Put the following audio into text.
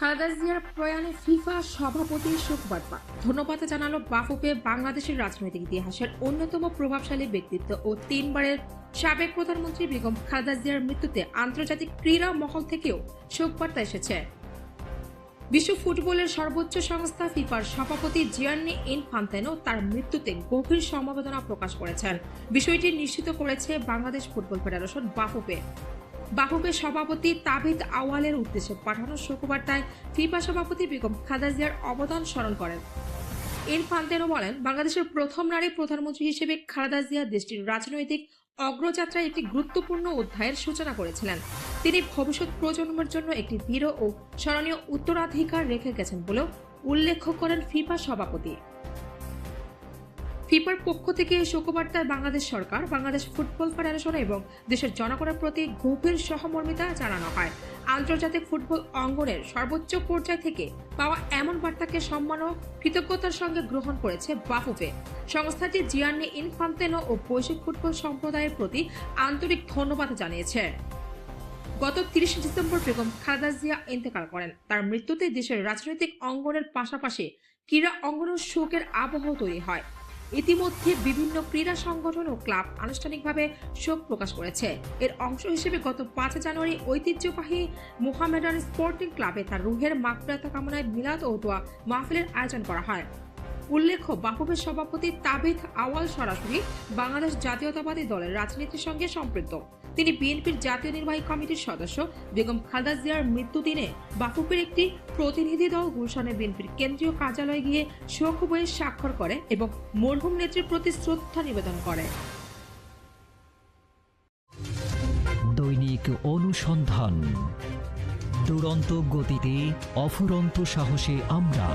খালেদা জিয়ার প্রয়াণে ফিফা সভাপতি শোকবার্তা ধন্যবাদ জানালো বাফুফে বাংলাদেশের রাজনৈতিক ইতিহাসের অন্যতম প্রভাবশালী ব্যক্তিত্ব ও 3 বারের সাবেক প্রধানমন্ত্রী বেগম খালেদা জিয়ার মৃত্যুতে আন্তর্জাতিক ক্রীড়া মহল থেকেও শোকবার্তা এসেছে। বিশ্ব ফুটবলের সর্বোচ্চ সংস্থা ফিফার সভাপতি জিয়ান্নি ইনফান্তেনো তার মৃত্যুতে গভীর সমবেদনা প্রকাশ করেছেন। বিষয়টি নিশ্চিত করেছে বাংলাদেশ ফুটবল ফেডারেশন বাফুফে সভাপতি তাবিথ আওয়ালের উদ্দেশ্যে পাঠানো শোকবার্তায় ফিফা সভাপতি বেগম খালেদা জিয়ার অবদান স্মরণ করেন। ইনফান্তেনো বলেন, বাংলাদেশের প্রথম নারী প্রধানমন্ত্রী হিসেবে খালেদা জিয়া দেশটির রাজনৈতিক অগ্রযাত্রায় একটি গুরুত্বপূর্ণ অধ্যায়ের সূচনা করেছিলেন। তিনি ভবিষ্যৎ প্রজন্মের জন্য একটি দৃঢ় ও স্মরণীয় উত্তরাধিকার রেখে গেছেন বলেও উল্লেখ করেন ফিফা সভাপতি। ফিফার পক্ষ থেকে শোকবার্তায় বাংলাদেশ সরকার, বাংলাদেশ ফুটবল ফেডারেশন এবং দেশের জনগণের প্রতি গভীর সহমর্মিতা জানানো হয়। আন্তর্জাতিক ফুটবল অঙ্গনের সর্বোচ্চ পর্যায় থেকে পাওয়া এমন বার্তাকে সম্মান ও কৃতজ্ঞতার সঙ্গে গ্রহণ করেছে বাফুফে। সংস্থাটি জিয়ান্নি ইনফান্তেনো ও বৈশ্বিক ফুটবল সম্প্রদায়ের প্রতি আন্তরিক ধন্যবাদ জানিয়েছে। গত 30 ডিসেম্বর বেগম খালেদা জিয়া ইন্তেকাল করেন। তার মৃত্যুতে দেশের রাজনৈতিক অঙ্গনের পাশাপাশি ক্রীড়া অঙ্গনের শোকের আবহ তৈরি হয়। ইতিমধ্যে বিভিন্ন ক্রীড়া সংগঠন ও ক্লাব আনুষ্ঠানিকভাবে শোক প্রকাশ করেছে। এর অংশ হিসেবে গত 5 জানুয়ারি ঐতিহ্যবাহী মোহামেডান স্পোর্টিং ক্লাবে তার রুহের মাগফিরাত কামনায় মিলাদ ও দোয়া মাহফিলের আয়োজন করা হয়। উল্লেখ্য, বাফুফের সভাপতি তাবিথ আওয়াল সরাসরি বাংলাদেশ জাতীয়তাবাদী দলের রাজনীতির সঙ্গে সম্পৃক্ত। তিনি বিএনপির জাতীয় নির্বাহী কমিটির সদস্য। বেগম খালেদা জিয়ার মৃত্যু দিনে বাফুফের একটি প্রতিনিধি দল গুলশানে বিএনপির কেন্দ্রীয় কার্যালয়ে গিয়ে শোক বইয়ে স্বাক্ষর করে এবং মরহুম নেত্রীর প্রতি শ্রদ্ধা নিবেদন করে। দৈনিক অনুসন্ধান, দুরন্ত গতিতে অফুরন্ত সাহসে আমরা।